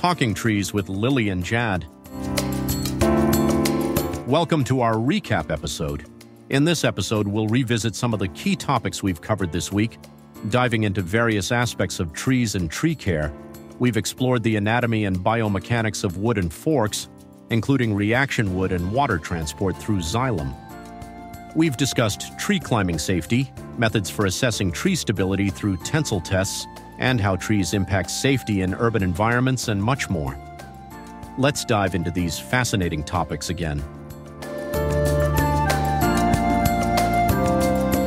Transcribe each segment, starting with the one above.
Talking Trees with Lily and Jad. Welcome to our recap episode. In this episode, we'll revisit some of the key topics we've covered this week, diving into various aspects of trees and tree care. We've explored the anatomy and biomechanics of wood and forks, including reaction wood and water transport through xylem. We've discussed tree climbing safety, methods for assessing tree stability through tensile tests, and how trees impact safety in urban environments, and much more. Let's dive into these fascinating topics again.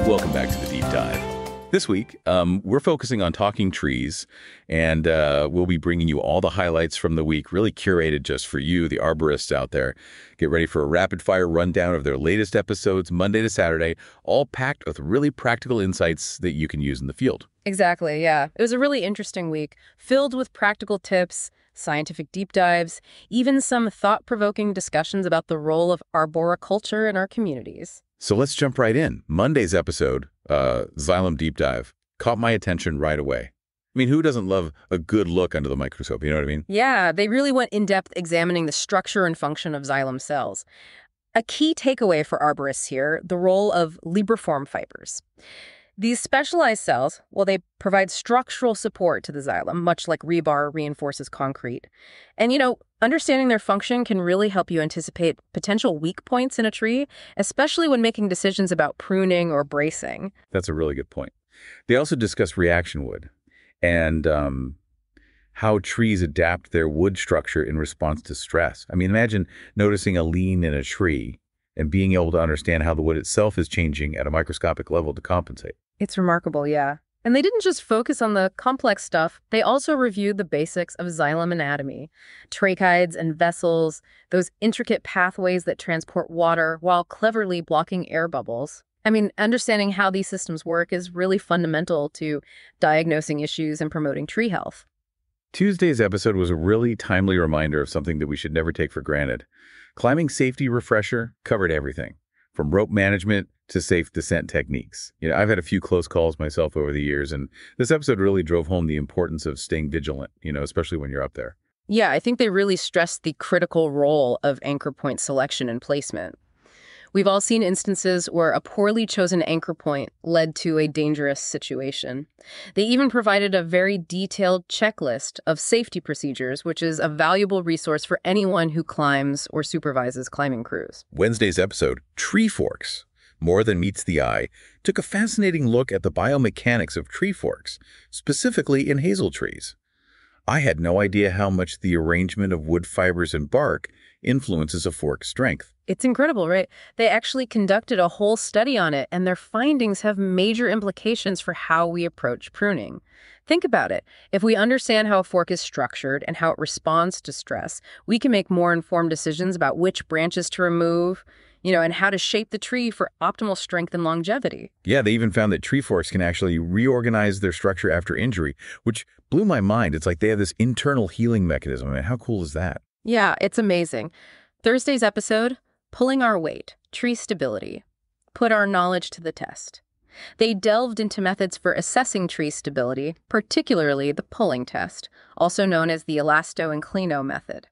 Welcome back to the Deep Dive. This week, we're focusing on talking trees, and we'll be bringing you all the highlights from the week, really curated just for you, the arborists out there. Get ready for a rapid-fire rundown of their latest episodes, Monday to Saturday, all packed with really practical insights that you can use in the field. Exactly, yeah. It was a really interesting week, filled with practical tips, scientific deep dives, even some thought-provoking discussions about the role of arboriculture in our communities. So let's jump right in. Monday's episode, Xylem Deep Dive, caught my attention right away. I mean, who doesn't love a good look under the microscope, you know what I mean? Yeah, they really went in-depth examining the structure and function of xylem cells. A key takeaway for arborists here, the role of libriform fibers. These specialized cells, well, they provide structural support to the xylem, much like rebar reinforces concrete. And, understanding their function can really help you anticipate potential weak points in a tree, especially when making decisions about pruning or bracing. That's a really good point. They also discuss reaction wood and how trees adapt their wood structure in response to stress. I mean, imagine noticing a lean in a tree and being able to understand how the wood itself is changing at a microscopic level to compensate. It's remarkable, yeah. And they didn't just focus on the complex stuff. They also reviewed the basics of xylem anatomy, tracheids and vessels, those intricate pathways that transport water while cleverly blocking air bubbles. I mean, understanding how these systems work is really fundamental to diagnosing issues and promoting tree health. Tuesday's episode was a really timely reminder of something that we should never take for granted. Climbing Safety Refresher covered everything, from rope management to safe descent techniques. I've had a few close calls myself over the years, and this episode really drove home the importance of staying vigilant, especially when you're up there. Yeah, I think they really stressed the critical role of anchor point selection and placement. We've all seen instances where a poorly chosen anchor point led to a dangerous situation. They even provided a very detailed checklist of safety procedures, which is a valuable resource for anyone who climbs or supervises climbing crews. Wednesday's episode, Tree Forks, More Than Meets the Eye, took a fascinating look at the biomechanics of tree forks, specifically in hazel trees. I had no idea how much the arrangement of wood fibers and bark influences a fork's strength. It's incredible, right? They actually conducted a whole study on it, and their findings have major implications for how we approach pruning. Think about it. If we understand how a fork is structured and how it responds to stress, we can make more informed decisions about which branches to remove, and how to shape the tree for optimal strength and longevity. Yeah, they even found that tree forks can actually reorganize their structure after injury, which blew my mind. It's like they have this internal healing mechanism. I mean, how cool is that? Yeah, it's amazing. Thursday's episode, Pulling Our Weight, Tree Stability, put our knowledge to the test. They delved into methods for assessing tree stability, particularly the pulling test, also known as the elasto-inclino method.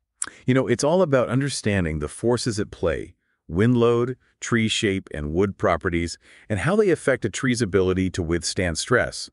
It's all about understanding the forces at play, wind load, tree shape, and wood properties, and how they affect a tree's ability to withstand stress.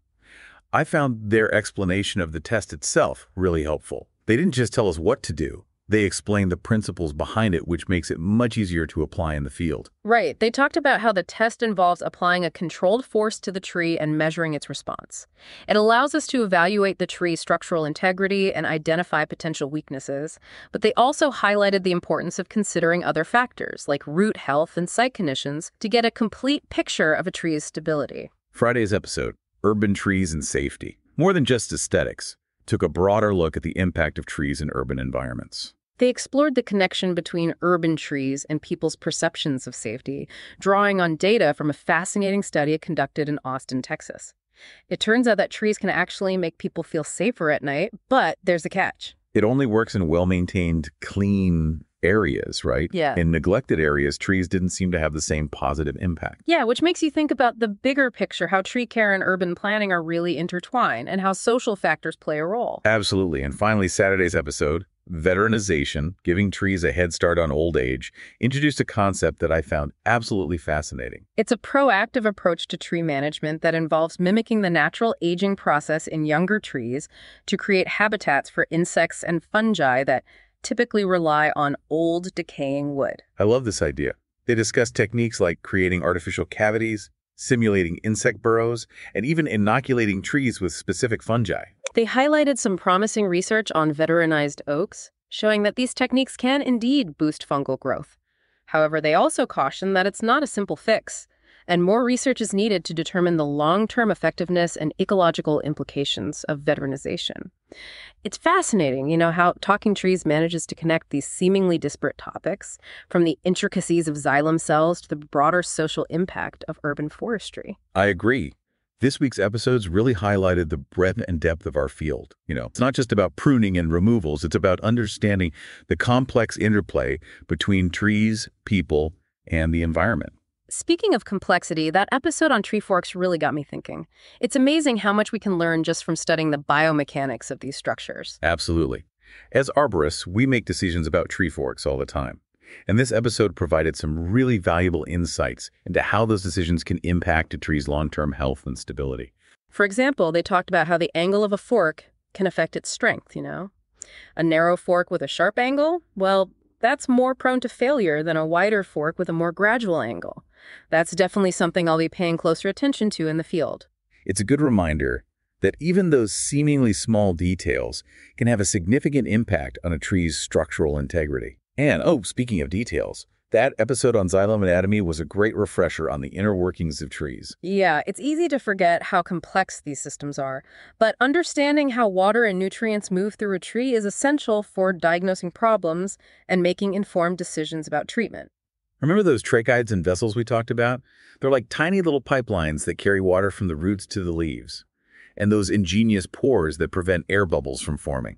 I found their explanation of the test itself really helpful. They didn't just tell us what to do. They explained the principles behind it, which makes it much easier to apply in the field. Right. They talked about how the test involves applying a controlled force to the tree and measuring its response. It allows us to evaluate the tree's structural integrity and identify potential weaknesses, but they also highlighted the importance of considering other factors, like root health and site conditions, to get a complete picture of a tree's stability. Friday's episode, Urban Trees and Safety, more than just aesthetics, took a broader look at the impact of trees in urban environments. They explored the connection between urban trees and people's perceptions of safety, drawing on data from a fascinating study conducted in Austin, Texas. It turns out that trees can actually make people feel safer at night, but there's a catch. It only works in well-maintained, clean areas, right? Yeah. In neglected areas, trees didn't seem to have the same positive impact. Yeah, which makes you think about the bigger picture, how tree care and urban planning are really intertwined and how social factors play a role. Absolutely. And finally, Saturday's episode, Veteranization, Giving Trees a Head Start on Old Age, introduced a concept that I found absolutely fascinating. It's a proactive approach to tree management that involves mimicking the natural aging process in younger trees to create habitats for insects and fungi that typically rely on old, decaying wood. I love this idea. They discuss techniques like creating artificial cavities, simulating insect burrows, and even inoculating trees with specific fungi. They highlighted some promising research on veteranized oaks, showing that these techniques can indeed boost fungal growth. However, they also caution that it's not a simple fix, and more research is needed to determine the long-term effectiveness and ecological implications of veteranization. It's fascinating, how Talking Trees manages to connect these seemingly disparate topics, from the intricacies of xylem cells to the broader social impact of urban forestry. I agree. This week's episodes really highlighted the breadth and depth of our field. It's not just about pruning and removals, it's about understanding the complex interplay between trees, people, and the environment. Speaking of complexity, that episode on tree forks really got me thinking. It's amazing how much we can learn just from studying the biomechanics of these structures. Absolutely. As arborists, we make decisions about tree forks all the time. And this episode provided some really valuable insights into how those decisions can impact a tree's long-term health and stability. For example, they talked about how the angle of a fork can affect its strength, A narrow fork with a sharp angle, well, that's more prone to failure than a wider fork with a more gradual angle. That's definitely something I'll be paying closer attention to in the field. It's a good reminder that even those seemingly small details can have a significant impact on a tree's structural integrity. And, speaking of details, that episode on xylem anatomy was a great refresher on the inner workings of trees. Yeah, it's easy to forget how complex these systems are, but understanding how water and nutrients move through a tree is essential for diagnosing problems and making informed decisions about treatment. Remember those tracheids and vessels we talked about? They're like tiny little pipelines that carry water from the roots to the leaves, and those ingenious pores that prevent air bubbles from forming.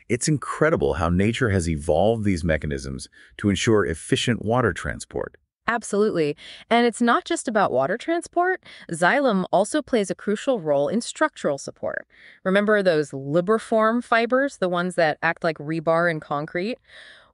It's incredible how nature has evolved these mechanisms to ensure efficient water transport. Absolutely. And it's not just about water transport. Xylem also plays a crucial role in structural support. Remember those libriform fibers, the ones that act like rebar in concrete?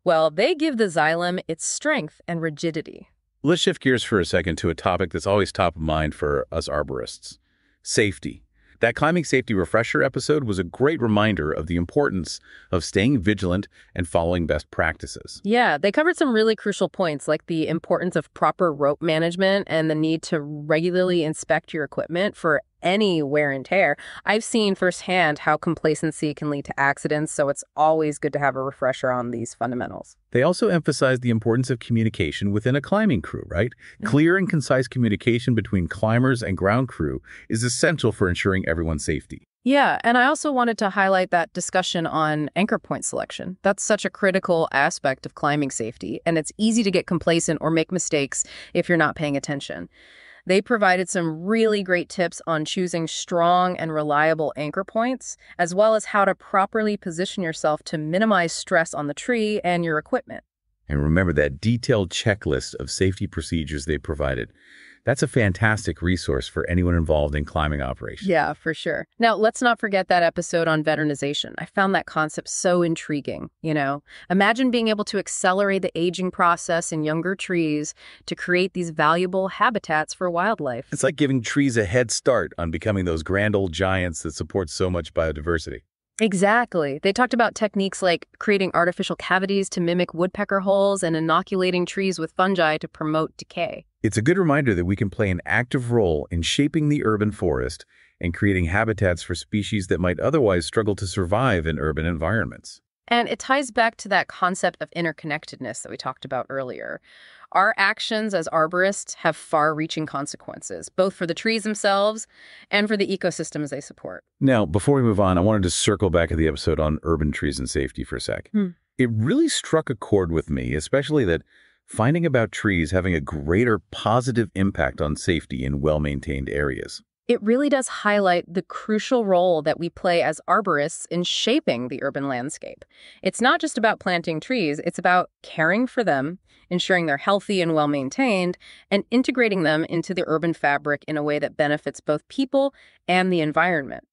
Well, they give the xylem its strength and rigidity. Let's shift gears for a second to a topic that's always top of mind for us arborists: safety. That climbing safety refresher episode was a great reminder of the importance of staying vigilant and following best practices. Yeah, they covered some really crucial points like the importance of proper rope management and the need to regularly inspect your equipment for any wear and tear. I've seen firsthand how complacency can lead to accidents, so it's always good to have a refresher on these fundamentals. They also emphasized the importance of communication within a climbing crew, right? Clear and concise communication between climbers and ground crew is essential for ensuring everyone's safety. Yeah, and I also wanted to highlight that discussion on anchor point selection. That's such a critical aspect of climbing safety, and it's easy to get complacent or make mistakes if you're not paying attention. They provided some really great tips on choosing strong and reliable anchor points, as well as how to properly position yourself to minimize stress on the tree and your equipment. And remember that detailed checklist of safety procedures they provided. That's a fantastic resource for anyone involved in climbing operations. Yeah, for sure. Now, let's not forget that episode on veteranization. I found that concept so intriguing, Imagine being able to accelerate the aging process in younger trees to create these valuable habitats for wildlife. It's like giving trees a head start on becoming those grand old giants that support so much biodiversity. Exactly. They talked about techniques like creating artificial cavities to mimic woodpecker holes and inoculating trees with fungi to promote decay. It's a good reminder that we can play an active role in shaping the urban forest and creating habitats for species that might otherwise struggle to survive in urban environments. And it ties back to that concept of interconnectedness that we talked about earlier. Our actions as arborists have far-reaching consequences, both for the trees themselves and for the ecosystems they support. Now, before we move on, I wanted to circle back at the episode on urban trees and safety for a sec. It really struck a chord with me, especially that finding about trees having a greater positive impact on safety in well-maintained areas. It really does highlight the crucial role that we play as arborists in shaping the urban landscape. It's not just about planting trees, it's about caring for them, ensuring they're healthy and well-maintained, and integrating them into the urban fabric in a way that benefits both people and the environment.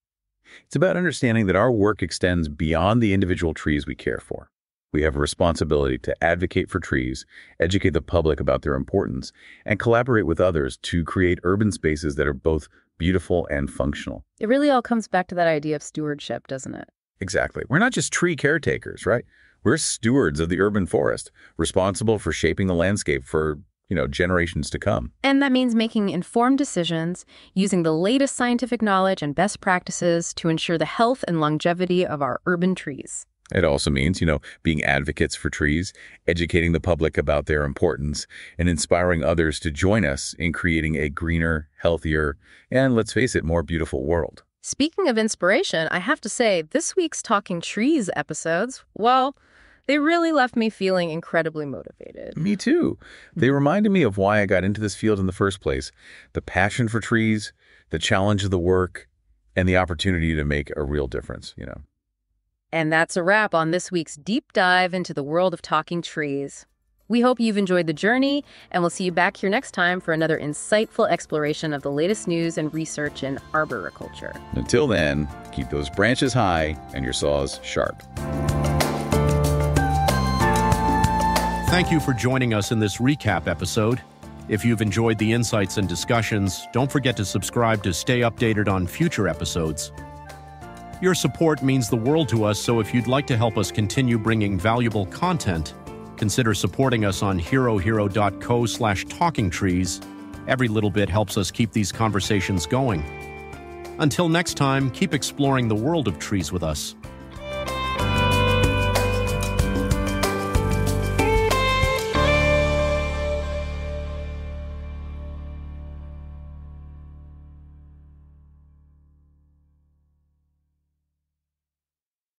It's about understanding that our work extends beyond the individual trees we care for. We have a responsibility to advocate for trees, educate the public about their importance, and collaborate with others to create urban spaces that are both beautiful and functional. It really all comes back to that idea of stewardship, doesn't it? Exactly. We're not just tree caretakers, right? We're stewards of the urban forest, responsible for shaping the landscape for, generations to come. And that means making informed decisions, using the latest scientific knowledge and best practices to ensure the health and longevity of our urban trees. It also means, being advocates for trees, educating the public about their importance, and inspiring others to join us in creating a greener, healthier, and let's face it, more beautiful world. Speaking of inspiration, I have to say, this week's Talking Trees episodes, well, they really left me feeling incredibly motivated. Me too. They reminded me of why I got into this field in the first place. The passion for trees, the challenge of the work, and the opportunity to make a real difference, And that's a wrap on this week's deep dive into the world of talking trees. We hope you've enjoyed the journey, and we'll see you back here next time for another insightful exploration of the latest news and research in arboriculture. Until then, keep those branches high and your saws sharp. Thank you for joining us in this recap episode. If you've enjoyed the insights and discussions, don't forget to subscribe to stay updated on future episodes. Your support means the world to us, so if you'd like to help us continue bringing valuable content, consider supporting us on herohero.co/talkingtrees. Every little bit helps us keep these conversations going. Until next time, keep exploring the world of trees with us.